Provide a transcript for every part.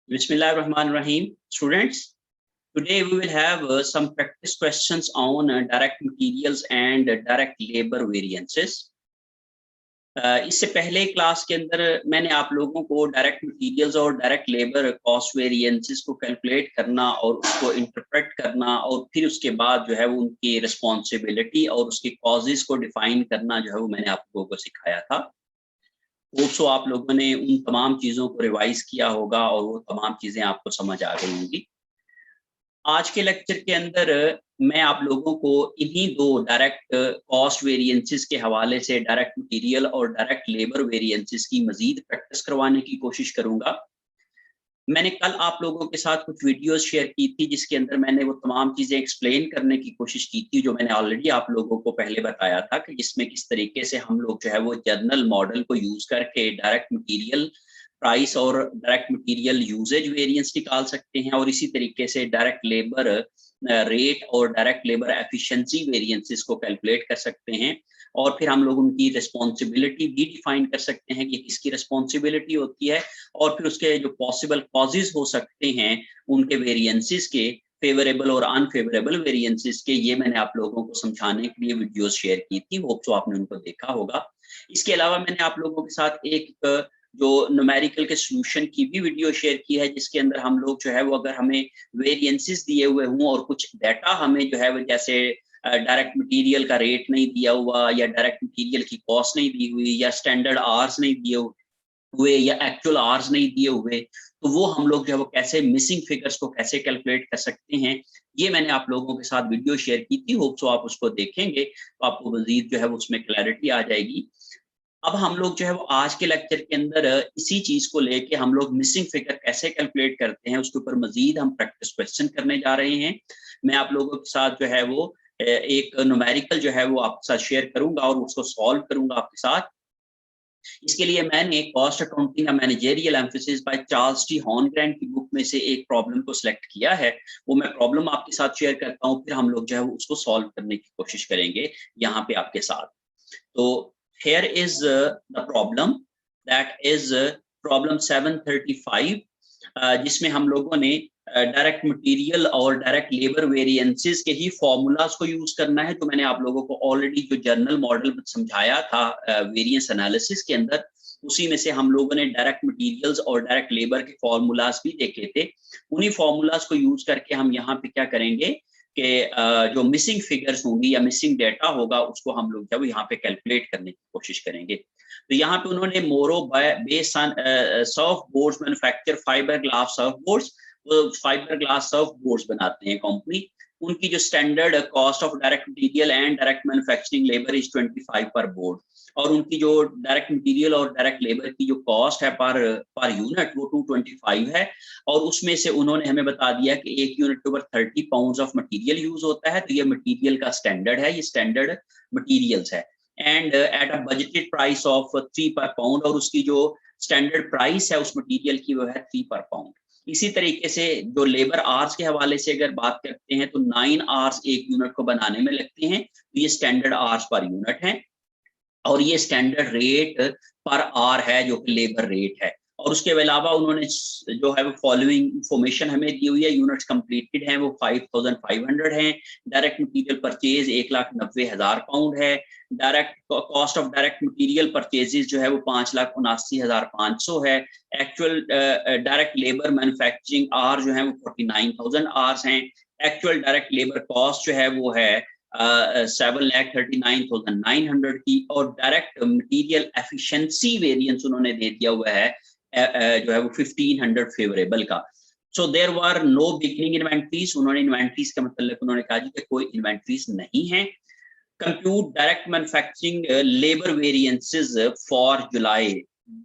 Bismillahirrahmanirrahim. Students, today we will have some practice questions on direct materials and direct labor variances. इससे पहले class के अंदर मैंने आप लोगों को डायरेक्ट मटेरियल्स और डायरेक्ट लेबर कॉस्ट वेरिएंसेस को कैलकुलेट करना और उसको इंटरप्रेट करना और फिर उसके बाद जो है वो उनकी रिस्पॉन्सिबिलिटी और उसके कॉजेज को डिफाइन करना जो है वो मैंने आप लोगों को सिखाया था। होप्सो आप लोगों ने उन तमाम चीज़ों को रिवाइज किया होगा और वो तमाम चीज़ें आपको समझ आ गई होंगी। आज के लेक्चर के अंदर मैं आप लोगों को इन्हीं दो डायरेक्ट कॉस्ट वेरिएंसेस के हवाले से डायरेक्ट मटेरियल और डायरेक्ट लेबर वेरिएंसेस की मजीद प्रैक्टिस करवाने की कोशिश करूंगा। मैंने कल आप लोगों के साथ कुछ वीडियोस शेयर की थी जिसके अंदर मैंने वो तमाम चीज़ें एक्सप्लेन करने की कोशिश की थी जो मैंने ऑलरेडी आप लोगों को पहले बताया था कि इसमें किस तरीके से हम लोग जो है वो जर्नल मॉडल को यूज़ करके डायरेक्ट मटेरियल प्राइस और डायरेक्ट मटेरियल यूजेज वेरिएंस निकाल सकते हैं और इसी तरीके से डायरेक्ट लेबर रेट और डायरेक्ट लेबर एफिशिएंसी वेरिएंसेस को कैलकुलेट कर सकते हैं और फिर हम लोग उनकी रिस्पॉन्सिबिलिटी भी डिफाइन कर सकते हैं कि किसकी रिस्पॉन्सिबिलिटी होती है और फिर उसके जो पॉसिबल कॉजेज हो सकते हैं उनके वेरिएंसेस के फेवरेबल और अनफेवरेबल वेरिएंसेस के, ये मैंने आप लोगों को समझाने के लिए वीडियोस शेयर की थी। होप सो आपने उनको देखा होगा। इसके अलावा मैंने आप लोगों के साथ एक जो न्यूमेरिकल के सॉल्यूशन की भी वीडियो शेयर की है जिसके अंदर हम लोग जो है वो अगर हमें वेरिएंसेस दिए हुए हों और कुछ डाटा हमें जो है वो जैसे डायरेक्ट मटेरियल का रेट नहीं दिया हुआ या डायरेक्ट मटेरियल की कॉस्ट नहीं दी हुई या स्टैंडर्ड आवर्स नहीं दिए हुए या एक्चुअल आवर्स नहीं दिए हुए, तो वो हम लोग जो है वो कैसे मिसिंग फिगर्स को कैसे कैलकुलेट कर सकते हैं, ये मैंने आप लोगों के साथ वीडियो शेयर की थी। होप सो आप उसको देखेंगे तो आपको मजीद जो है वो उसमें क्लैरिटी आ जाएगी। अब हम लोग जो है वो आज के लेक्चर के अंदर इसी चीज को लेके हम लोग मिसिंग फिगर कैसे कैलकुलेट करते हैं उसके ऊपर मजीद हम प्रैक्टिस क्वेश्चन करने जा रहे हैं। मैं आप लोगों के साथ जो है वो एक न्यूमेरिकल जो है वो आपके साथ शेयर करूंगा और उसको सॉल्व करूंगा आपके साथ। इसके लिए मैंने कॉस्ट अकाउंटिंग या managerial emphasis by Charles T Horngren की बुक में से एक प्रॉब्लम को सिलेक्ट किया है। वो मैं प्रॉब्लम आपके साथ शेयर करता हूँ, फिर हम लोग जो है वो उसको सॉल्व करने की कोशिश करेंगे यहाँ पे आपके साथ। तो here is the problem, that is problem 735, जिसमें हम लोगों ने डायरेक्ट मटेरियल और डायरेक्ट लेबर वेरिएंसेस के ही फॉर्मूलाज को यूज करना है। तो मैंने आप लोगों को ऑलरेडी जो जर्नल मॉडल समझाया था वेरिएंस एनालिसिस के अंदर, उसी में से हम लोगों ने डायरेक्ट मटेरियल्स और डायरेक्ट लेबर के फॉर्मूलाज भी देखे थे। उन्हीं फॉर्मूलाज को यूज करके हम यहाँ पे क्या करेंगे कि जो मिसिंग फिगर्स होंगी या मिसिंग डेटा होगा उसको हम लोग जब यहाँ पे कैलकुलेट करने की कोशिश करेंगे। तो यहाँ पे उन्होंने मोरो based on Surf boards manufacture fibre glass Surf boards, fibre glass Surf boards बनाते हैं कंपनी। उनकी जो standard cost of direct material and direct manufacturing labour is 25 पर बोर्ड, और उनकी जो डायरेक्ट मटेरियल और डायरेक्ट लेबर की जो कॉस्ट है पर यूनिट वो 225 है। और उसमें से उन्होंने हमें बता दिया कि एक यूनिट के ऊपर 30 पाउंड्स ऑफ मटेरियल यूज होता है। तो ये मटेरियल का स्टैंडर्ड है, ये स्टैंडर्ड मटेरियल्स है। And at a budgeted price of 3 पर पाउंड, और उसकी जो स्टैंडर्ड प्राइस है उस मटेरियल की वो है 3 पर पाउंड। इसी तरीके से जो लेबर आवर्स के हवाले से अगर बात करते हैं तो 9 आवर्स एक यूनिट को बनाने में लगते हैं, तो ये स्टैंडर्ड आवर्स पर यूनिट है। और ये स्टैंडर्ड रेट पर आवर है जो कि लेबर रेट है। और उसके अलावा उन्होंने जो है वो फॉलोइंग इंफॉर्मेशन हमें दी हुई है। यूनिट्स कंप्लीटेड हैं वो 5500 हैं। डायरेक्ट मटेरियल परचेज 1,90,000 पाउंड है। Direct cost of direct material purchases जो है वो 5,79,500 है। Actual direct labour manufacturing hour जो है वो 49,000 आवर्स हैं। एक्चुअल डायरेक्ट लेबर कॉस्ट जो है वो है 7,39,900 की। और डायरेक्ट मटेरियल एफिशिएंसी वेरिएंस उन्होंने दे दिया हुआ है जो है वो 1500 फेवरेबल का। So there were no beginning inventories. उन्होंने इन्वेंटरीज का मतलब उन्होंने कहा जी कि कोई इन्वेंटरीज नहीं है। Compute direct manufacturing labour variances for July.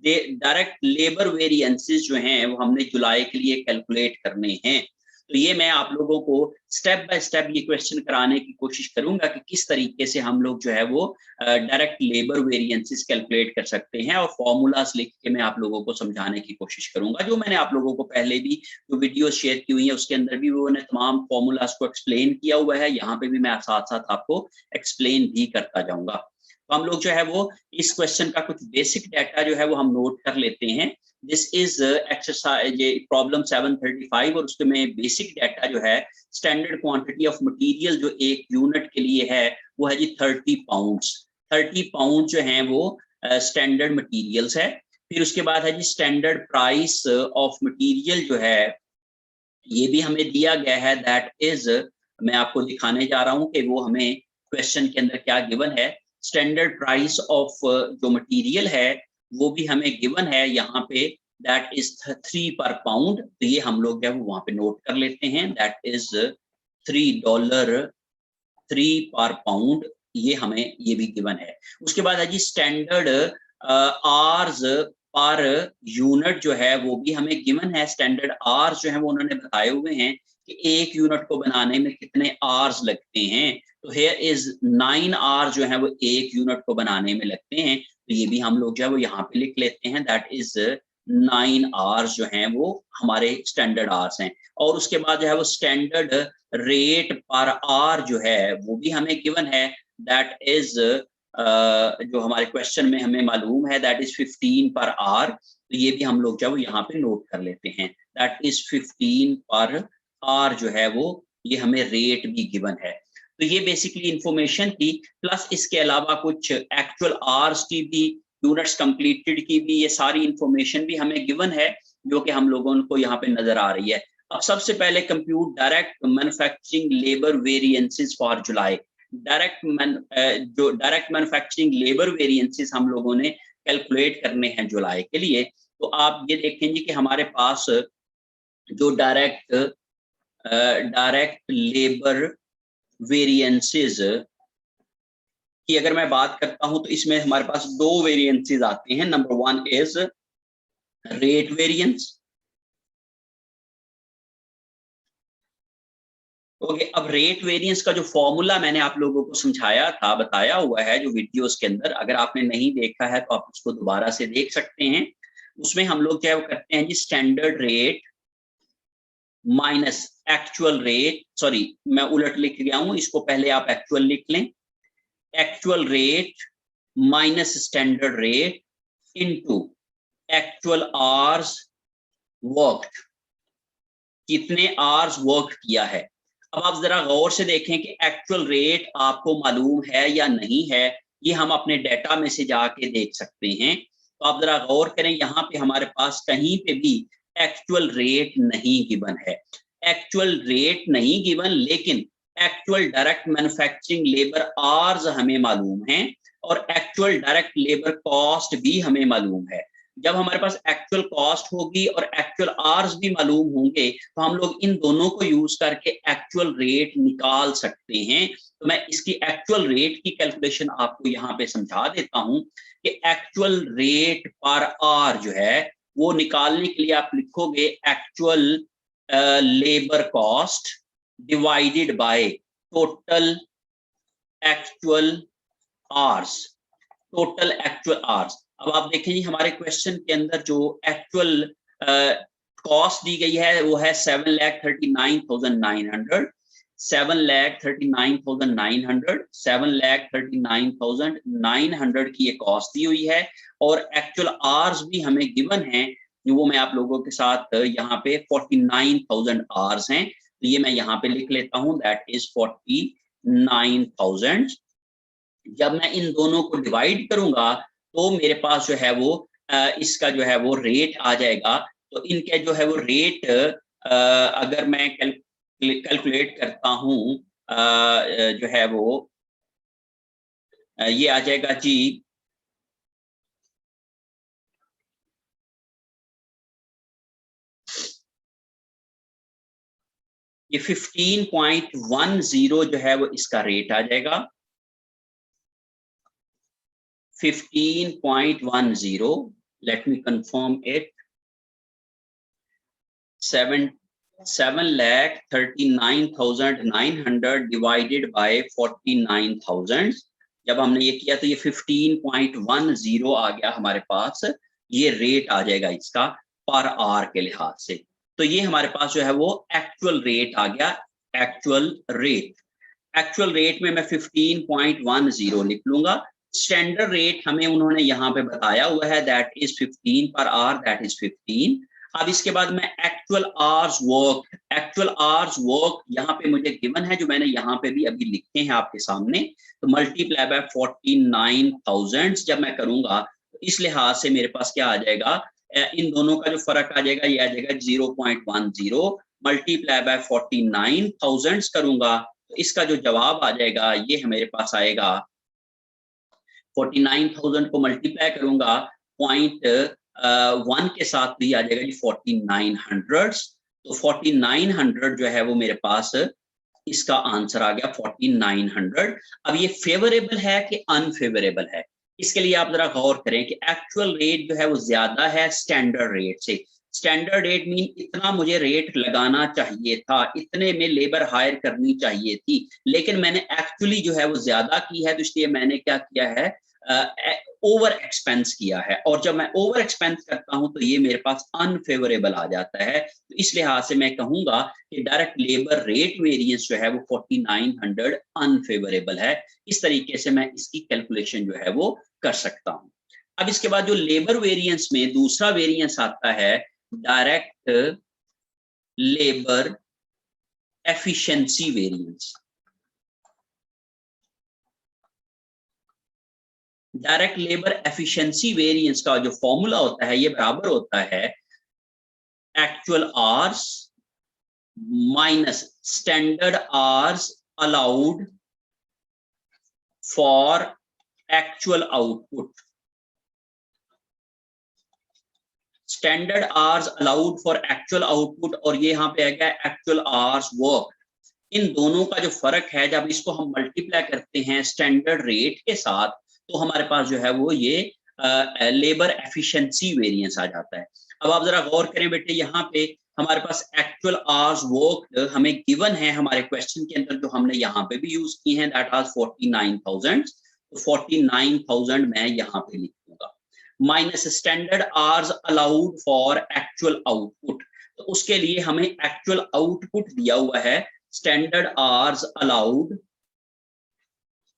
Direct labour variances जो हैं वो हमने जुलाई के लिए कैलकुलेट करने हैं। तो ये मैं आप लोगों को स्टेप बाय स्टेप ये क्वेश्चन कराने की कोशिश करूंगा कि किस तरीके से हम लोग जो है वो डायरेक्ट लेबर वेरिएंसेस कैलकुलेट कर सकते हैं, और फॉर्मूलाज लिख के मैं आप लोगों को समझाने की कोशिश करूंगा। जो मैंने आप लोगों को पहले भी जो वीडियो शेयर की हुई है उसके अंदर भी वो तमाम फॉर्मूलाज को एक्सप्लेन किया हुआ है। यहाँ पे भी मैं साथ साथ आपको एक्सप्लेन भी करता जाऊंगा। तो हम लोग जो है वो इस क्वेश्चन का कुछ बेसिक डाटा जो है वो हम नोट कर लेते हैं। दिस इज एक्सरसाइज ये प्रॉब्लम 735 और उसके में बेसिक डाटा जो है स्टैंडर्ड क्वांटिटी ऑफ मटेरियल जो एक यूनिट के लिए है वो है जी 30 पाउंड्स। 30 पाउंड जो है वो स्टैंडर्ड मटेरियल्स है। फिर उसके बाद है जी स्टैंडर्ड प्राइस ऑफ मटेरियल जो है ये भी हमें दिया गया है, दैट इज मैं आपको दिखाने जा रहा हूं कि वो हमें क्वेश्चन के अंदर क्या गिवन है। स्टैंडर्ड प्राइस ऑफ जो मटेरियल है वो भी हमें गिवन है यहाँ पे, दैट इज 3 पर पाउंड। तो ये हम लोग जो है वहां पे नोट कर लेते हैं, दैट इज $3 3 पर पाउंड, ये हमें ये भी गिवन है। उसके बाद है जी स्टैंडर्ड आर्स पर यूनिट जो है वो भी हमें गिवन है। स्टैंडर्ड आर्स जो है वो उन्होंने बताए हुए हैं कि एक यूनिट को बनाने में कितने आवर्स लगते हैं। तो हियर इज 9 आवर्स जो है वो एक यूनिट को बनाने में लगते हैं। तो ये भी हम लोग जो है वो यहाँ पे लिख लेते हैं, दैट इज 9 आवर्स जो हैं वो हमारे स्टैंडर्ड आवर्स हैं। और उसके बाद जो है वो स्टैंडर्ड रेट पर आवर जो है वो भी हमें गिवन है, दैट इज जो हमारे क्वेश्चन में हमें मालूम है, दैट इज 15 पर आवर। तो ये भी हम लोग जो यहाँ पे नोट कर लेते हैं, दैट इज 15 पर आवर जो है वो ये हमें रेट भी गिवन है। तो ये बेसिकली इंफॉर्मेशन थी, प्लस इसके अलावा कुछ एक्चुअल आवर्स की भी, यूनिट्स कंप्लीटेड की भी, ये सारी इंफॉर्मेशन भी हमें गिवन है जो कि हम लोगों को यहाँ पे नजर आ रही है। अब सबसे पहले compute direct manufacturing labour variances for जुलाई। जो डायरेक्ट मैन्युफैक्चरिंग लेबर वेरिएंसेस हम लोगों ने कैलकुलेट करने हैं जुलाई के लिए। तो आप ये देखेंगे कि हमारे पास जो डायरेक्ट लेबर वेरिएंसेस की अगर मैं बात करता हूं तो इसमें हमारे पास 2 वेरिएंसेस आते हैं। Number 1 is rate variance. Okay, अब रेट वेरिएंस का जो फॉर्मूला मैंने आप लोगों को समझाया था, बताया हुआ है जो वीडियोस के अंदर, अगर आपने नहीं देखा है तो आप उसको दोबारा से देख सकते हैं। उसमें हम लोग क्या करते हैं जी, standard rate minus actual rate, sorry मैं उलट लिख गया हूं, इसको पहले आप एक्चुअल लिख लें। Actual rate minus standard rate into actual hours worked, कितने आवर्स वर्क किया है। अब आप जरा गौर से देखें कि एक्चुअल रेट आपको मालूम है या नहीं है, ये हम अपने डेटा में से जाके देख सकते हैं। तो आप जरा गौर करें, यहाँ पे हमारे पास कहीं पे भी एक्चुअल रेट नहीं गिवन है। एक्चुअल रेट नहीं गिवन, लेकिन actual direct manufacturing labour hours हमें मालूम है और एक्चुअल डायरेक्ट लेबर कॉस्ट भी हमें मालूम है। जब हमारे पास एक्चुअल कॉस्ट होगी और एक्चुअल आवर्स भी मालूम होंगे तो हम लोग इन दोनों को यूज करके एक्चुअल रेट निकाल सकते हैं। तो मैं इसकी एक्चुअल रेट की कैलकुलेशन आपको यहाँ पे समझा देता हूं कि एक्चुअल रेट पर आवर जो है वो निकालने के लिए आप लिखोगे actual labour cost divided by total actual hours, total actual hours. अब आप देखें जी हमारे क्वेश्चन के अंदर जो एक्चुअल कॉस्ट दी गई है वो है 7,39,900, 7,39,900, 7,39,900 की ये कॉस्ट दी हुई है। और एक्चुअल आवर्स भी हमें गिवन है, वो मैं आप लोगों के साथ यहाँ पे 49,000 आवर्स हैं। तो ये मैं यहाँ पे लिख लेता हूँ, दैट इज 49,000। जब मैं इन दोनों को डिवाइड करूंगा तो मेरे पास जो है वो इसका जो है वो रेट आ जाएगा। तो इनके जो है वो रेट अगर मैं कैलकुलेट करता हूं जो है वो ये आ जाएगा जी, ये 15.10 जो है वो इसका रेट आ जाएगा। 15.10, let me confirm it, 7,39,900 divided by 49,000। जब हमने ये किया तो ये 15.10 आ गया हमारे पास, ये रेट आ जाएगा इसका पर आवर के लिहाज से। तो ये हमारे पास जो है वो एक्चुअल रेट आ गया। एक्चुअल रेट में मैं 15.10 लिख लूंगा। स्टैंडर्ड रेट हमें उन्होंने यहाँ पे बताया हुआ है, that is 15 per hour, that is 15। अब इसके बाद मैं एक्चुअल आवर्स वर्क यहाँ पे मुझे गिवन है, जो मैंने यहाँ पे भी अभी लिखे हैं आपके सामने, तो मल्टीप्लाई बाय 49,000 जब मैं करूंगा तो इस लिहाज से मेरे पास क्या आ जाएगा, इन दोनों का जो फर्क आ जाएगा ये आ जाएगा 0.10, मल्टीप्लाई बाय 49,000 करूंगा तो इसका जो जवाब आ जाएगा ये मेरे पास आएगा, 49,000 को मल्टीप्लाई करूंगा 0.1 के साथ भी आ जाएगा जी 4900, तो 4900 जो है वो मेरे पास इसका आंसर आ गया 4900। अब ये फेवरेबल है कि अनफेवरेबल है, इसके लिए आप जरा गौर करें कि एक्चुअल रेट जो है वो ज्यादा है स्टैंडर्ड रेट से। स्टैंडर्ड रेट मीन इतना मुझे रेट लगाना चाहिए था, इतने में लेबर हायर करनी चाहिए थी, लेकिन मैंने एक्चुअली जो है वो ज्यादा की है, तो इसलिए मैंने क्या किया है, ओवर एक्सपेंस किया है। और जब मैं ओवर एक्सपेंस करता हूं तो ये मेरे पास अनफेवरेबल आ जाता है, तो इस लिहाज से मैं कहूंगा कि डायरेक्ट लेबर रेट वेरिएंस जो है वो 4900 अनफेवरेबल है। इस तरीके से मैं इसकी कैलकुलेशन जो है वो कर सकता हूं। अब इसके बाद जो लेबर वेरिएंस में दूसरा वेरिएंस आता है, direct labour efficiency variance. Direct labour efficiency variance का जो फॉर्मूला होता है ये बराबर होता है actual hours minus standard hours allowed for actual output. Standard hours allowed for actual output और ये यहाँ पे आ गया एक्चुअल आवर्स वर्क। इन दोनों का जो फर्क है, जब इसको हम मल्टीप्लाई करते हैं स्टैंडर्ड रेट के साथ तो हमारे पास जो है वो ये लेबर एफिशिएंसी वेरिएंस आ जाता है। अब आप जरा गौर करें बेटे, यहाँ पे हमारे पास एक्चुअल आवर्स वर्क हमें गिवन है हमारे क्वेश्चन के अंदर, जो हमने यहाँ पे भी यूज की है, दैट वाज 49,000। तो 49,000 मैं यहाँ पे लिख दूंगा, minus standard hours allowed for actual output. तो उसके लिए हमें एक्चुअल आउटपुट दिया हुआ है, standard hours allowed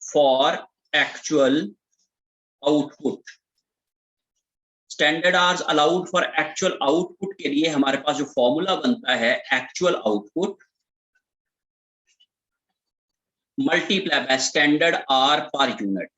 for actual output. Standard hours allowed for actual output के लिए हमारे पास जो फॉर्मूला बनता है, actual output multiply by standard hour per unit.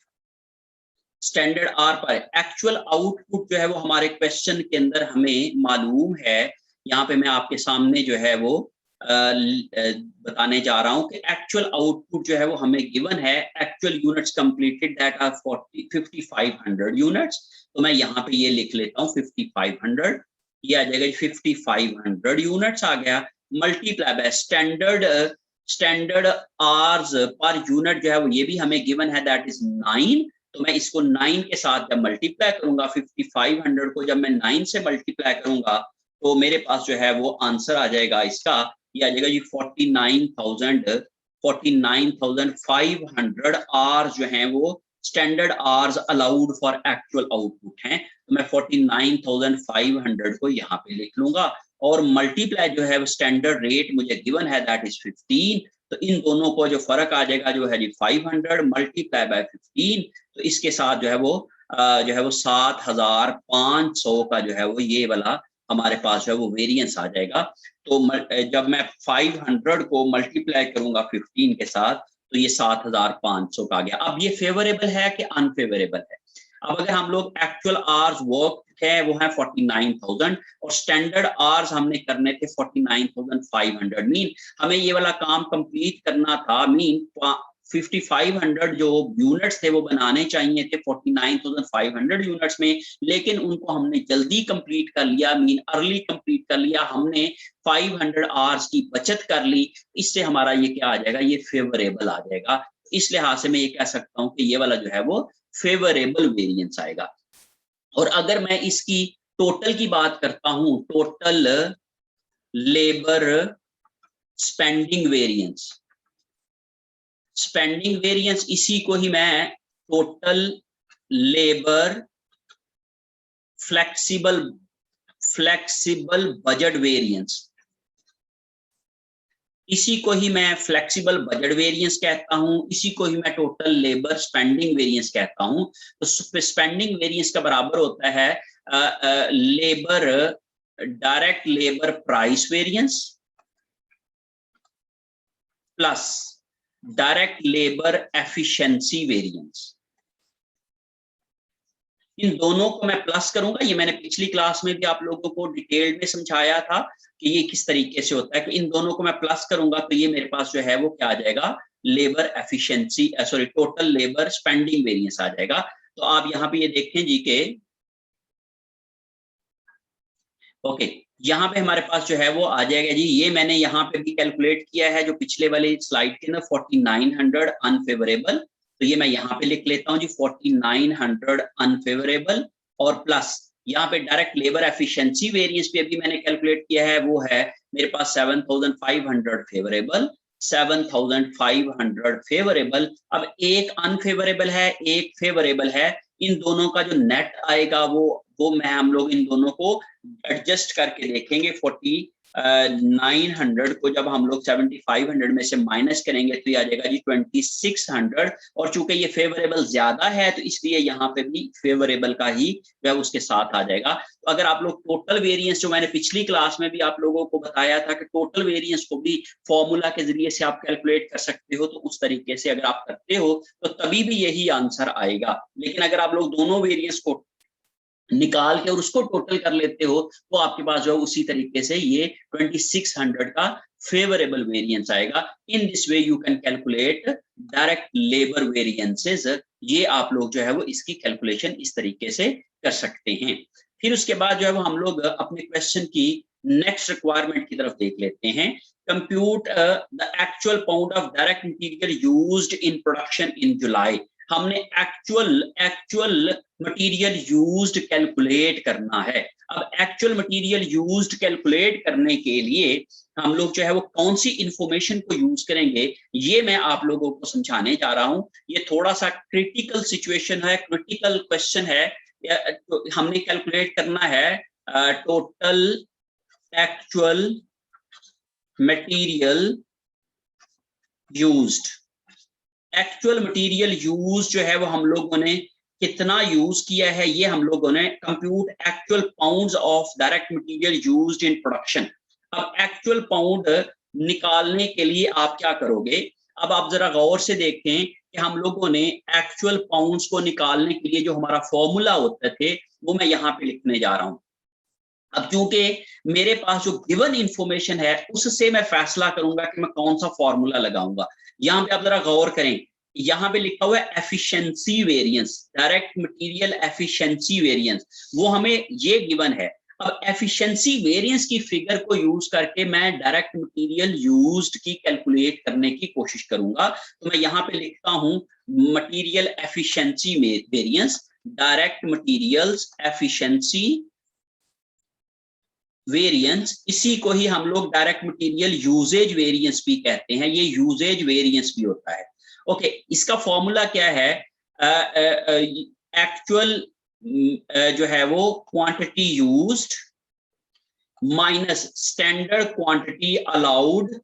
Standard hour per actual output जो है वो हमारे क्वेश्चन के अंदर हमें मालूम है, यहाँ पे मैं आपके सामने जो है वो बताने जा रहा हूं कि एक्चुअल आउटपुट जो है वो हमें गिवन है, actual units completed that are 5500 units. तो मैं यहाँ पे ये लिख लेता हूँ 5500, ये आ जाएगा 5500 यूनिट्स आ गया, multiply by standard hours per unit जो है वो ये भी हमें गिवन है, दैट इज 9। तो मैं इसको 9 के साथ जब मल्टीप्लाई करूंगा, 5500 को जब मैं 9 से मल्टीप्लाई करूंगा तो मेरे पास जो है वो आंसर आ जाएगा इसका, ये आ जाएगा जी 49,500 आवर्स जो हैं वो standard hours allowed for actual output हैं। तो मैं 49,500 को यहाँ पे लिख लूंगा और मल्टीप्लाई जो है वो स्टैंडर्ड रेट मुझे गिवन है, दैट इज 15। तो इन दोनों को जो फर्क आ जाएगा जो है जी 500 मल्टीप्लाई बाय 15, तो इसके साथ जो है वो 7,500 का जो है वो ये वाला हमारे पास जो है वो वेरिएंस आ जाएगा। तो जब मैं 500 को मल्टीप्लाई करूंगा 15 के साथ तो ये 7,500 का आ गया। अब ये फेवरेबल है कि अनफेवरेबल है? अब अगर हम लोग एक्चुअल आवर्स वर्क है वो है 49,000 और स्टैंडर्ड आवर्स हमने करने थे 49,500, मीन हमें ये वाला काम कंप्लीट करना था, मीन 5500 जो यूनिट्स थे वो बनाने चाहिए थे 49,500 यूनिट्स में, लेकिन उनको हमने जल्दी कंप्लीट कर लिया, मीन अर्ली कंप्लीट कर लिया, हमने 500 आवर्स की बचत कर ली। इससे हमारा ये क्या आ जाएगा, ये फेवरेबल आ जाएगा। इस लिहाज से मैं ये कह सकता हूं कि ये वाला जो है वो फेवरेबल वेरिएंस आएगा। और अगर मैं इसकी टोटल की बात करता हूं, total labour spending variance, spending variance इसी को ही मैं total labour flexible budget variance, इसी को ही मैं फ्लेक्सिबल बजट वेरिएंस कहता हूं, इसी को ही मैं टोटल लेबर स्पेंडिंग वेरिएंस कहता हूं। तो स्पेंडिंग वेरिएंस का बराबर होता है labour direct labour price variance plus direct labour efficiency variance. इन दोनों को मैं प्लस करूंगा, ये मैंने पिछली क्लास में भी आप लोगों को डिटेल में समझाया था कि ये किस तरीके से होता है कि इन दोनों को मैं प्लस करूंगा तो ये मेरे पास जो है वो क्या आ जाएगा, labour efficiency sorry total labour spending variance आ जाएगा। तो आप यहाँ पे ये देखें जी के ओके, यहाँ पे हमारे पास जो है वो आ जाएगा जी, ये मैंने यहाँ पे भी कैलकुलेट किया है जो पिछले वाले स्लाइड के अंदर 4900 अनफेवरेबल, तो ये मैं यहाँ पे लिख लेता हूँ जी 4900 अनफेवरेबल और प्लस यहाँ पे डायरेक्ट लेबर एफिशिएंसी वेरिएंस भी अभी मैंने कैलकुलेट किया है, वो है मेरे पास 7500 फेवरेबल, 7500 फेवरेबल। अब एक अनफेवरेबल है एक फेवरेबल है, इन दोनों का जो नेट आएगा वो मैं हम लोग इन दोनों को एडजस्ट करके देखेंगे। 4900 को जब हम लोग 7500 में से माइनस करेंगे तो ये आ जाएगा जी 2600, और चूंकि ये फेवरेबल ज्यादा है तो इसलिए यहाँ पे भी फेवरेबल का ही वह उसके साथ आ जाएगा। तो अगर आप लोग टोटल वेरिएंस जो मैंने पिछली क्लास में भी आप लोगों को बताया था कि टोटल वेरिएंस को भी फॉर्मूला के जरिए से आप कैलकुलेट कर सकते हो, तो उस तरीके से अगर आप करते हो तो तभी भी यही आंसर आएगा। लेकिन अगर आप लोग दोनों वेरिएंस को निकाल के और उसको टोटल कर लेते हो तो आपके पास जो उसी तरीके से ये 2600 का फेवरेबल वेरिएंस आएगा। In this way you can calculate direct labour variances. ये आप लोग जो है वो इसकी कैलकुलेशन इस तरीके से कर सकते हैं। फिर उसके बाद जो है वो हम लोग अपने क्वेश्चन की नेक्स्ट रिक्वायरमेंट की तरफ देख लेते हैं। Compute the actual pound of direct material used in production in July. हमने एक्चुअल मटेरियल यूज्ड कैलकुलेट करना है। अब एक्चुअल मटेरियल यूज्ड कैलकुलेट करने के लिए हम लोग जो है वो कौन सी इंफॉर्मेशन को यूज करेंगे, ये मैं आप लोगों को समझाने जा रहा हूं। ये थोड़ा सा क्रिटिकल सिचुएशन है, क्रिटिकल क्वेश्चन है। तो हमने कैलकुलेट करना है total actual material used. Actual material use जो है वो हम लोगों ने कितना यूज किया है, ये हम लोगों ने compute actual pounds of direct material used in production. अब एक्चुअल पाउंड निकालने के लिए आप क्या करोगे, अब आप जरा गौर से देखें कि हम लोगों ने एक्चुअल पाउंड्स को निकालने के लिए जो हमारा फॉर्मूला होते थे वो मैं यहाँ पे लिखने जा रहा हूँ। अब क्योंकि मेरे पास जो गिवन इंफॉर्मेशन है उससे मैं फैसला करूंगा कि मैं कौन सा फॉर्मूला लगाऊंगा। यहाँ पे आप जरा गौर करें, यहाँ पे लिखा हुआ है efficiency variance, direct material efficiency variance, वो हमें ये गिवन है। अब एफिशिएंसी वेरिएंस की फिगर को यूज करके मैं डायरेक्ट मटेरियल यूज्ड की कैलकुलेट करने की कोशिश करूंगा। तो मैं यहाँ पे लिखता हूं material efficiency variance, direct materials efficiency variance, इसी को ही हम लोग डायरेक्ट मटेरियल यूजेज वेरिएंस भी कहते हैं, ये यूजेज वेरिएंस भी होता है। ओके, इसका फॉर्मूला क्या है, एक्चुअल जो है वो quantity used minus standard quantity allowed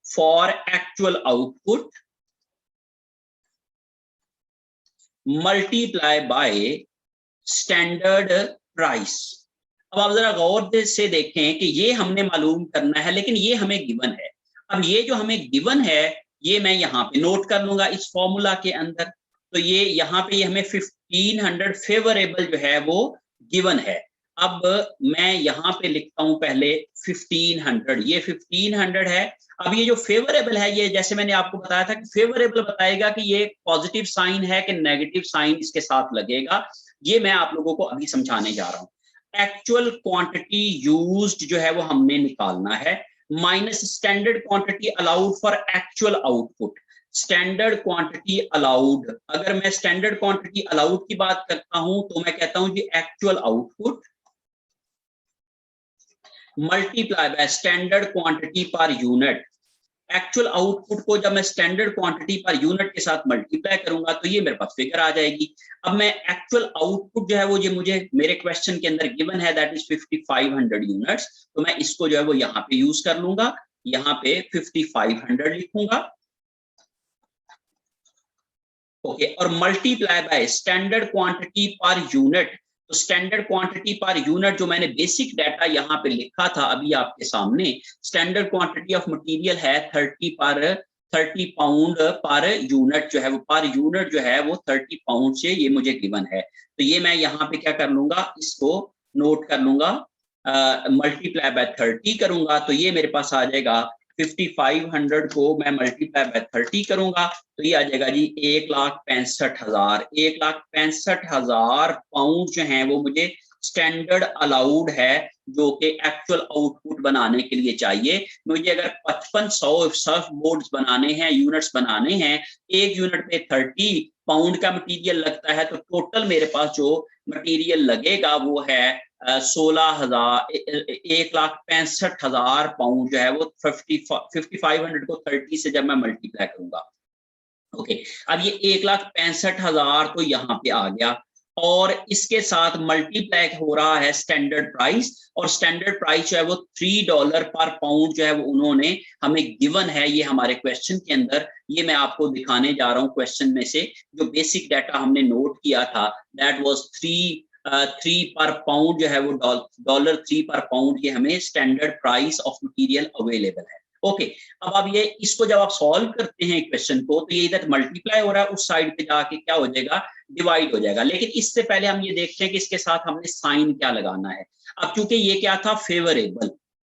for actual output multiply by standard price. अब आप जरा गौर से देखें कि ये हमने मालूम करना है, लेकिन ये हमें गिवन है। अब ये जो हमें गिवन है ये मैं यहाँ पे नोट कर लूंगा इस फॉर्मूला के अंदर। तो ये यहाँ पे ये हमें 1500 फेवरेबल जो है वो गिवन है। अब मैं यहाँ पे लिखता हूँ पहले 1500, ये 1500 है। अब ये जो फेवरेबल है, ये जैसे मैंने आपको बताया था कि फेवरेबल बताएगा कि ये पॉजिटिव साइन है कि नेगेटिव साइन इसके साथ लगेगा, ये मैं आप लोगों को अभी समझाने जा रहा हूँ। एक्चुअल क्वांटिटी यूज्ड जो है वो हमने निकालना है minus standard quantity allowed for actual output. Standard quantity allowed, अगर मैं स्टैंडर्ड क्वांटिटी अलाउड की बात करता हूं तो मैं कहता हूं जी actual output multiply by standard quantity per unit. Actual output को जब मैं स्टैंडर्ड क्वांटिटी पर यूनिट के साथ मल्टीप्लाई करूंगा तो ये मेरे पास फिगर आ जाएगी। अब मैं एक्चुअल आउटपुट जो है वो ये मुझे मेरे क्वेश्चन के अंदर गिवन है, दैट इज 5500 यूनिट्स, तो मैं इसको जो है वो यहाँ पे यूज कर लूंगा, यहाँ पे 5500 लिखूंगा, ओके, और multiply by standard quantity per unit. तो स्टैंडर्ड क्वांटिटी पर यूनिट जो मैंने बेसिक डाटा यहाँ पे लिखा था अभी आपके सामने, स्टैंडर्ड क्वांटिटी ऑफ मटेरियल है 30 पाउंड पर यूनिट, जो है वो पर यूनिट जो है वो 30 पाउंड से ये मुझे गिवन है। तो ये मैं यहाँ पे क्या कर लूंगा, इसको नोट कर लूंगा, मल्टीप्लाई बाय 30 करूंगा तो ये मेरे पास आ जाएगा 5500 को मैं मल्टीप्लाई बाय 30 करूंगा तो ये आ जाएगा जी 1,65,000। 1,65,000 पाउंड जो है वो मुझे स्टैंडर्ड अलाउड है, जो कि एक्चुअल आउटपुट बनाने के लिए चाहिए। मुझे अगर 5500 सर्फ बोर्ड्स बनाने हैं, यूनिट्स बनाने हैं, एक यूनिट पे 30 पाउंड का मटेरियल लगता है, तो टोटल मेरे पास जो मटेरियल लगेगा वो है 1,65,000 पाउंड जो है वो 5500 को 30 से जब मैं मल्टीप्लाई करूंगा, ओके। अब ये 1,65,000 तो यहाँ पे आ गया, और इसके साथ मल्टीप्लाई हो रहा है स्टैंडर्ड प्राइस, और स्टैंडर्ड प्राइस जो है वो $3 पर पाउंड जो है वो उन्होंने हमें गिवन है, ये हमारे क्वेश्चन के अंदर, ये मैं आपको दिखाने जा रहा हूँ क्वेश्चन में से जो बेसिक डाटा हमने नोट किया था, दैट वाज 3 पर पाउंड जो है वो $3 पर पाउंड, ये हमें standard price of material available है, ओके। अब आप ये इसको जब आप सॉल्व करते हैं क्वेश्चन को, तो ये इधर मल्टीप्लाई हो रहा है, उस साइड पे जाके क्या हो जाएगा, डिवाइड हो जाएगा। लेकिन इससे पहले हम ये देखते हैं कि इसके साथ हमने साइन क्या लगाना है। अब क्योंकि ये क्या था, फेवरेबल,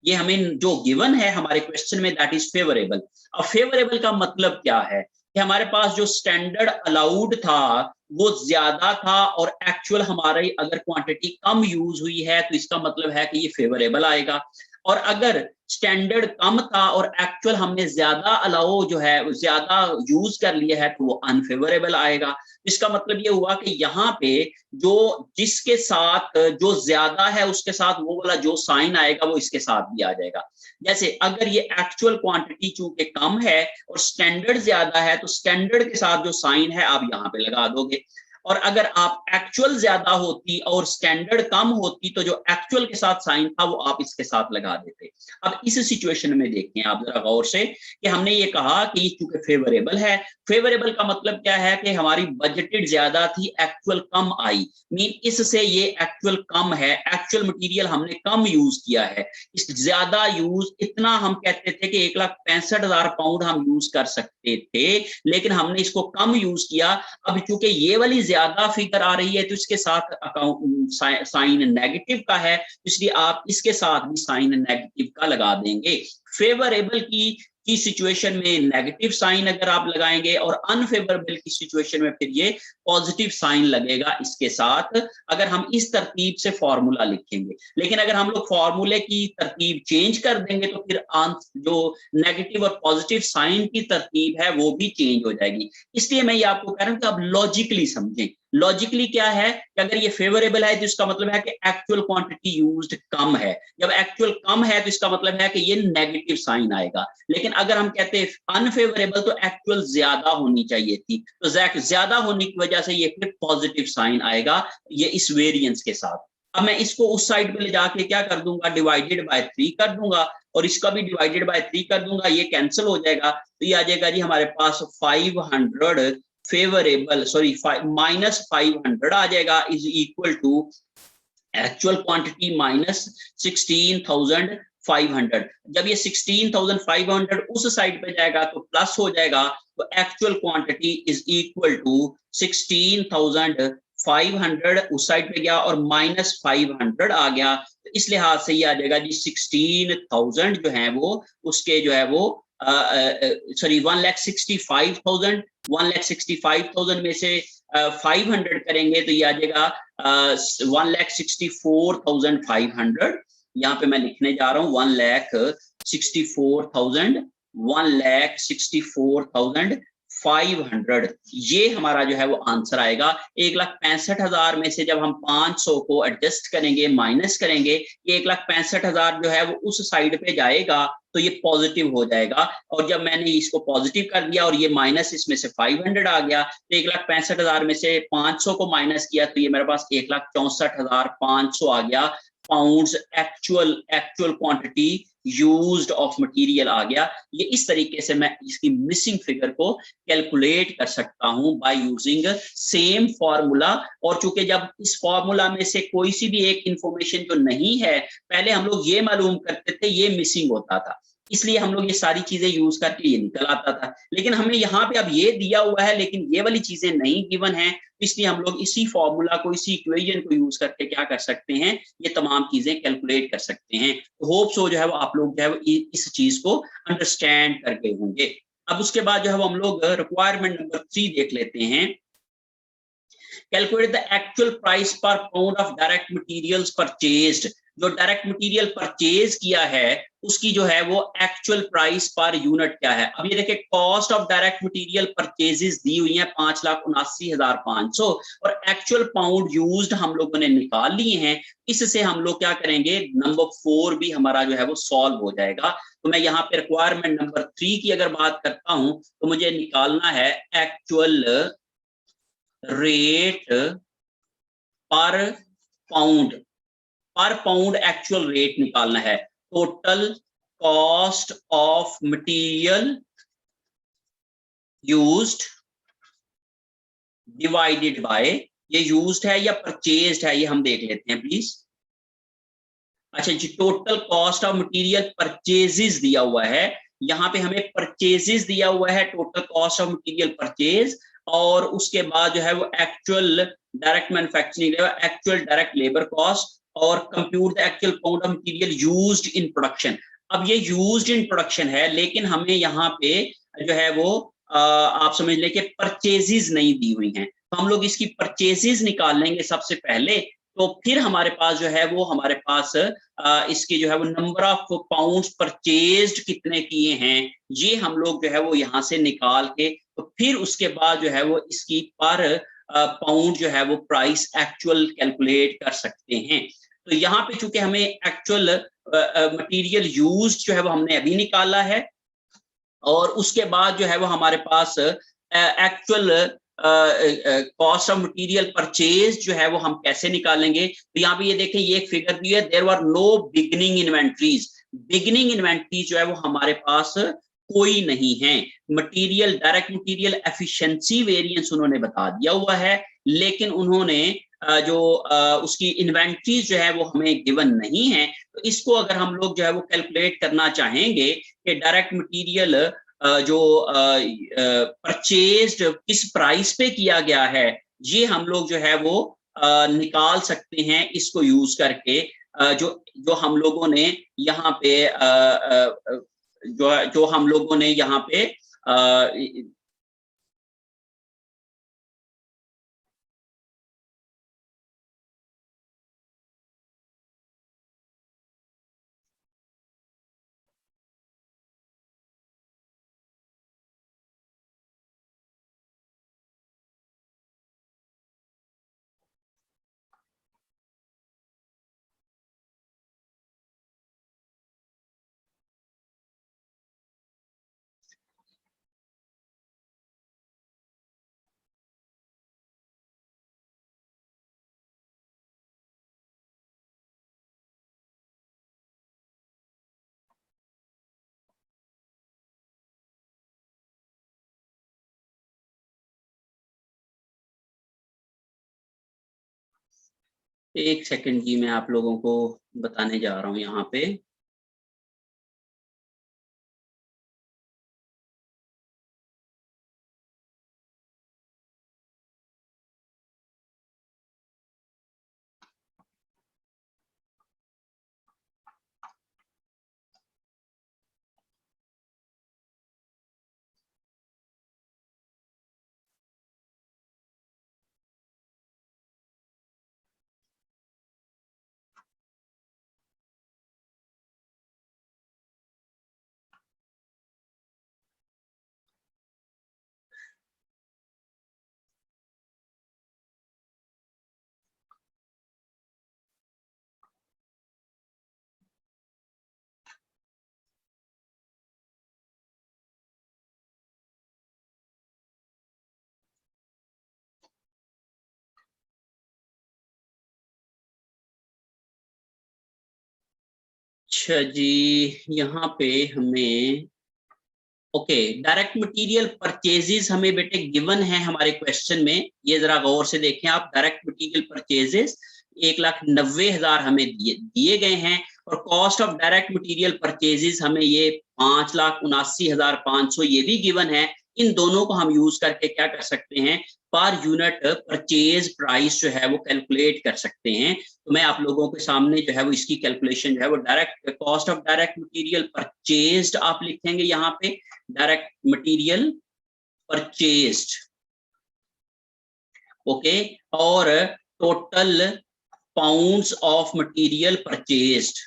ये हमें जो गिवन है हमारे क्वेश्चन में, दैट इज फेवरेबल। अब फेवरेबल का मतलब क्या है कि हमारे पास जो स्टैंडर्ड अलाउड था वो ज्यादा था, और एक्चुअल हमारी अगर क्वांटिटी कम यूज हुई है तो इसका मतलब है कि ये फेवरेबल आएगा। और अगर स्टैंडर्ड कम था और एक्चुअल हमने ज्यादा अलाउ जो है ज्यादा यूज कर लिया है तो वो अनफेवरेबल आएगा। इसका मतलब ये हुआ कि यहाँ पे जो जिसके साथ जो ज्यादा है उसके साथ वो वाला जो साइन आएगा वो इसके साथ भी आ जाएगा। जैसे अगर ये एक्चुअल क्वांटिटी चूंकि कम है और स्टैंडर्ड ज्यादा है, तो स्टैंडर्ड के साथ जो साइन है आप यहाँ पे लगा दोगे, और अगर आप एक्चुअल ज्यादा होती और स्टैंडर्ड कम होती तो जो एक्चुअल के साथ साइन था वो आप इसके साथ लगा देते। अब इस सिचुएशन में देखें आप जरा गौर से कि हमने ये कहा कि ये चूंकि फेवरेबल है, फेवरेबल का मतलब क्या है कि हमारी बजटेड ज्यादा थी, एक्चुअल कम आई, मीन इससे ये एक्चुअल कम है, एक्चुअल मटेरियल हमने कम यूज किया है। इस ज्यादा यूज इतना हम कहते थे कि 1,65,000 पाउंड हम यूज कर सकते थे, लेकिन हमने इसको कम यूज किया। अब चूंकि ये वाली ज्यादा फिगर आ रही है तो इसके साथ अकाउंट साइन नेगेटिव का है, इसलिए आप इसके साथ भी साइन नेगेटिव का लगा देंगे। फेवरेबल की सिचुएशन में नेगेटिव साइन अगर आप लगाएंगे, और अनफेवरेबल की सिचुएशन में फिर ये पॉजिटिव साइन लगेगा इसके साथ, अगर हम इस तरतीब से फॉर्मूला लिखेंगे। लेकिन अगर हम लोग फॉर्मूले की तरतीब चेंज कर देंगे तो फिर जो नेगेटिव और पॉजिटिव साइन की तरतीब है वो भी चेंज हो जाएगी। इसलिए मैं ये आपको कह रहा हूं कि आप लॉजिकली समझें। लॉजिकली क्या है कि अगर ये फेवरेबल है तो इसका मतलब है कि एक्चुअल क्वांटिटी यूज्ड कम है, जब एक्चुअल कम है तो इसका मतलब है कि ये नेगेटिव साइन आएगा। लेकिन अगर हम कहते हैं अनफेवरेबल तो एक्चुअल ज्यादा होनी चाहिए थी, तो ज्यादा होने की वजह से ये फिर पॉजिटिव साइन आएगा, ये इस वेरिएंस के साथ। अब मैं इसको उस साइड पे ले जाके क्या कर दूंगा, डिवाइडेड बाय 3 कर दूंगा, और इसका भी डिवाइडेड बाय 3 कर दूंगा, ये कैंसिल हो जाएगा, तो ये आ जाएगा जी हमारे पास 500 फेवरेबल, सॉरी -500 आ जाएगा, is equal to actual quantity minus 16,500। जब ये 16,500 उस साइड पे जाएगा तो प्लस हो जाएगा, तो actual quantity is equal to 16,500 उस साइड पे गया और -500 आ गया, तो इस लिहाज से ये आ जाएगा जी 16,000 जो है वो उसके जो है वो सॉरी 1,65,000 में से 500 करेंगे तो ये आ जाएगा 1,64,500। यहाँ पे मैं लिखने जा रहा हूँ 1,64,500 500, ये हमारा जो है वो आंसर आएगा। 1,65,000 में से जब हम 500 को एडजस्ट करेंगे, माइनस करेंगे, ये 1,65,000 जो है वो उस साइड पे जाएगा तो ये पॉजिटिव हो जाएगा। और जब मैंने इसको पॉजिटिव कर दिया और ये माइनस इसमें से 500 आ गया, तो 1,65,000 में से 500 को माइनस किया तो ये मेरे पास 1,64,500 आ गया। Pounds actual quantity used of material आ गया। ये इस तरीके से मैं इसकी मिसिंग फिगर को कैलकुलेट कर सकता हूं बाय यूजिंग सेम फॉर्मूला। और चूंकि जब इस फॉर्मूला में से कोई सी भी एक इंफॉर्मेशन जो नहीं है, पहले हम लोग ये मालूम करते थे ये मिसिंग होता था, इसलिए हम लोग ये सारी चीजें यूज करके ये निकल आता था। लेकिन हमें यहाँ पे अब ये दिया हुआ है लेकिन ये वाली चीजें नहीं गिवन है, इसलिए हम लोग इसी फॉर्मूला को, इसी इक्वेशन को यूज करके क्या कर सकते हैं, ये तमाम चीजें कैलकुलेट कर सकते हैं। तो होप सो जो है वो आप लोग जो है वो इस चीज को अंडरस्टैंड करके होंगे। अब उसके बाद जो है वो हम लोग रिक्वायरमेंट नंबर 3 देख लेते हैं। कैलकुलेट द एक्चुअल प्राइस पर pound of direct materials purchased. जो डायरेक्ट मटेरियल परचेज किया है उसकी जो है वो एक्चुअल प्राइस पर यूनिट क्या है। अब ये देखिए cost of direct material purchases दी हुई है 5,79,500 और एक्चुअल पाउंड यूज्ड हम लोगों ने निकाल लिए हैं। इससे हम लोग क्या करेंगे, नंबर 4 भी हमारा जो है वो सॉल्व हो जाएगा। तो मैं यहाँ पे रिक्वायरमेंट नंबर 3 की अगर बात करता हूं तो मुझे निकालना है एक्चुअल रेट पर पाउंड। पर पाउंड एक्चुअल रेट निकालना है। Total cost of material used divided by, ये यूज्ड है या परचेज्ड है ये हम देख लेते हैं प्लीज। अच्छा जी, total cost of material purchases दिया हुआ है, यहाँ पे हमें परचेजेस दिया हुआ है, total cost of material purchase, और उसके बाद जो है वो actual direct manufacturing, actual direct labour cost, और compute the actual pound of material used in production. अब ये यूज्ड इन प्रोडक्शन है लेकिन हमें यहाँ पे जो है वो आप समझ लें कि परचेजेस नहीं दी हुई हैं, तो हम लोग इसकी परचेजेस निकाल लेंगे सबसे पहले। तो फिर हमारे पास जो है वो हमारे पास इसके जो है वो नंबर ऑफ पाउंड्स परचेज्ड कितने किए हैं ये हम लोग जो है वो यहाँ से निकाल के, तो फिर उसके बाद जो है वो इसकी पर पाउंड जो है वो प्राइस एक्चुअल कैलकुलेट कर सकते हैं। तो यहाँ पे चूंकि हमें एक्चुअल मटेरियल यूज जो है वो हमने अभी निकाला है, और उसके बाद जो है वो हमारे पास actual cost of material purchase जो है वो हम कैसे निकालेंगे। तो यहाँ पे ये देखें ये एक फिगर दी है, there were no beginning inventories. Beginning inventories जो है वो हमारे पास कोई नहीं है। Material direct material efficiency variance उन्होंने बता दिया हुआ है, लेकिन उन्होंने जो उसकी इन्वेंट्रीज जो है वो हमें गिवन नहीं है। तो इसको अगर हम लोग जो है वो कैलकुलेट करना चाहेंगे कि डायरेक्ट मटेरियल जो परचेज्ड किस प्राइस पे किया गया है, ये हम लोग जो है वो निकाल सकते हैं इसको यूज करके। जो जो हम लोगों ने यहाँ पे जो हम लोगों ने यहाँ पे एक सेकंड की मैं आप लोगों को बताने जा रहा हूँ यहाँ पे। अच्छा जी, यहाँ पे हमें ओके डायरेक्ट मटेरियल परचेजेस हमें बेटे गिवन है हमारे क्वेश्चन में, ये जरा गौर से देखें आप। डायरेक्ट मटेरियल परचेजेस 1,90,000 हमें दिए गए हैं, और cost of direct material purchases हमें ये 5,79,500 ये भी गिवन है। इन दोनों को हम यूज करके क्या कर सकते हैं, पर यूनिट परचेज प्राइस जो है वो कैलकुलेट कर सकते हैं। तो मैं आप लोगों के सामने जो है वो इसकी कैलकुलेशन जो है वो direct cost of direct material purchased आप लिखेंगे यहाँ पे, डायरेक्ट मटेरियल परचेज्ड, ओके, और total pounds of material purchased,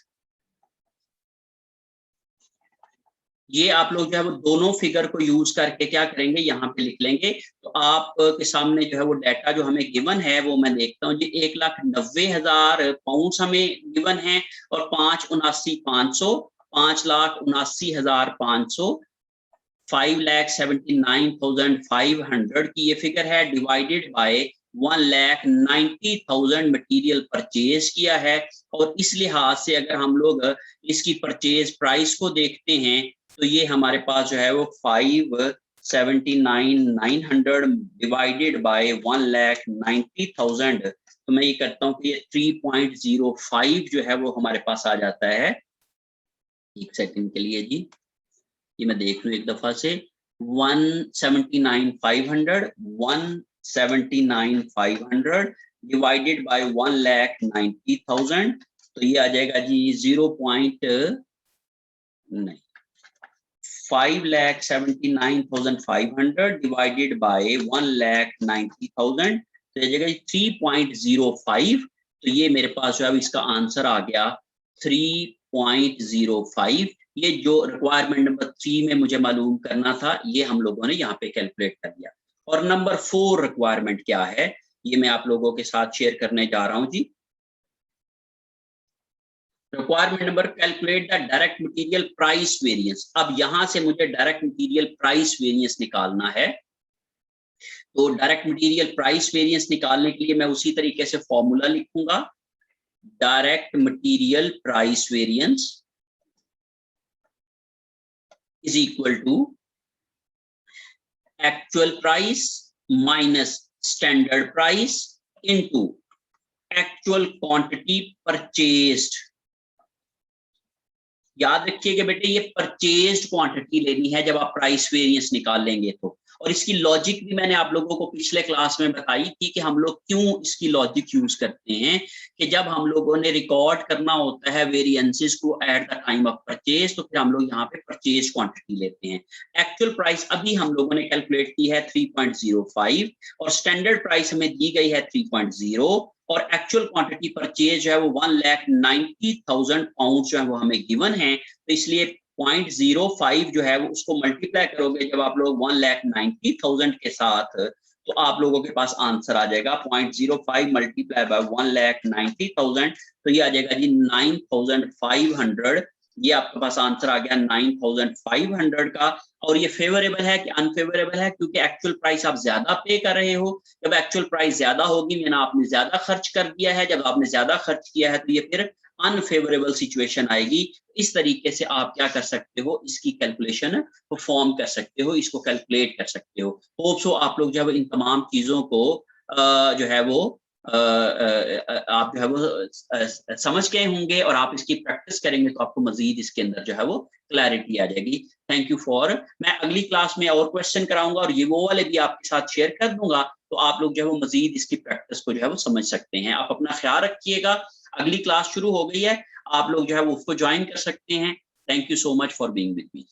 ये आप लोग जो है वो दोनों फिगर को यूज करके क्या करेंगे, यहाँ पे लिख लेंगे। तो आप के सामने जो है वो डाटा जो हमें गिवन है वो मैं देखता हूँ जी, 1,90,000 पाउंड्स हमें गिवन है, और 5,79,500, 5,79,500, 5,79,500 की ये फिगर है, डिवाइडेड बाय 1,90,000 मटेरियल परचेज किया है। और इस लिहाज से अगर हम लोग इसकी परचेज प्राइस को देखते हैं तो ये हमारे पास जो है वो 5,79,900 डिवाइडेड बाय 1,90,000, तो मैं ये करता हूँ कि ये 3.05 जो है वो हमारे पास आ जाता है। एक सेकंड के लिए जी, ये मैं देख लूं एक दफा से, 179,500 डिवाइडेड बाय 1,90,000, तो ये आ जाएगा जी 5,79,500 डिवाइडेड बाय 1,90,000, तो ये जाएगा 3.05। तो ये मेरे पास जो है इसका आंसर आ गया 3.05। ये जो रिक्वायरमेंट नंबर 3 में मुझे मालूम करना था ये हम लोगों ने यहाँ पे कैलकुलेट कर दिया। और नंबर 4 रिक्वायरमेंट क्या है ये मैं आप लोगों के साथ शेयर करने जा रहा हूँ जी। Requirement number, calculate the direct material price variance. अब यहां से मुझे डायरेक्ट मटेरियल प्राइस वेरिएंस निकालना है। तो डायरेक्ट मटेरियल प्राइस वेरिएंस निकालने के लिए मैं उसी तरीके से फॉर्मूला लिखूंगा, direct material price variance is equal to actual price minus standard price into actual quantity purchased। याद रखिएगा बेटे ये परचेज्ड क्वांटिटी लेनी है जब आप प्राइस वेरिएंस निकालेंगे तो। और इसकी लॉजिक भी मैंने आप लोगों को पिछले क्लास में बताई थी कि हम लोग क्यों इसकी लॉजिक यूज करते हैं, कि जब हम लोगों ने रिकॉर्ड करना होता है वेरिएंसेस को at the time of purchase, तो फिर हम लोग यहाँ पे परचेज क्वांटिटी लेते हैं। एक्चुअल प्राइस अभी हम लोगों ने कैलकुलेट की है 3.05, और स्टैंडर्ड प्राइस हमें दी गई है 3.0, और एक्चुअल क्वांटिटी परचेज जो है वो 1,90,000 पाउंड जो है वो हमें गिवन है। तो इसलिए 0.05 जो है वो उसको मल्टीप्लाई करोगे जब आप लोग 1,90,000 के साथ, तो आप लोगों के पास आंसर आ जाएगा 0.05 मल्टीप्लाई बाय 1,90,000, तो ये आ जाएगा जी 9,500। ये आपके पास आंसर आ गया 9,500 का। और ये फेवरेबल है कि अनफेवरेबल है, क्योंकि एक्चुअल प्राइस आप ज्यादा पे कर रहे हो। जब एक्चुअल प्राइस ज्यादा होगी यानी आपने ज्यादा खर्च कर दिया है, जब आपने ज्यादा खर्च किया है तो ये फिर अनफेवरेबल सिचुएशन आएगी। इस तरीके से आप क्या कर सकते हो, इसकी कैलकुलेशन परफॉर्म कर सकते हो, इसको कैलकुलेट कर सकते हो। होप सो आप लोग जब इन तमाम चीजों को जो है वो आप जो है वो समझ गए होंगे, और आप इसकी प्रैक्टिस करेंगे तो आपको मजीद इसके अंदर जो है वो क्लैरिटी आ जाएगी। थैंक यू फॉर, मैं अगली क्लास में और क्वेश्चन कराऊंगा और ये वो वाले भी आपके साथ शेयर कर दूंगा, तो आप लोग जो है वो मजीद इसकी प्रैक्टिस को जो है वो समझ सकते हैं। आप अपना ख्याल रखिएगा। अगली क्लास शुरू हो गई है, आप लोग जो है वो उसको ज्वाइन कर सकते हैं। Thank you so much for being with me.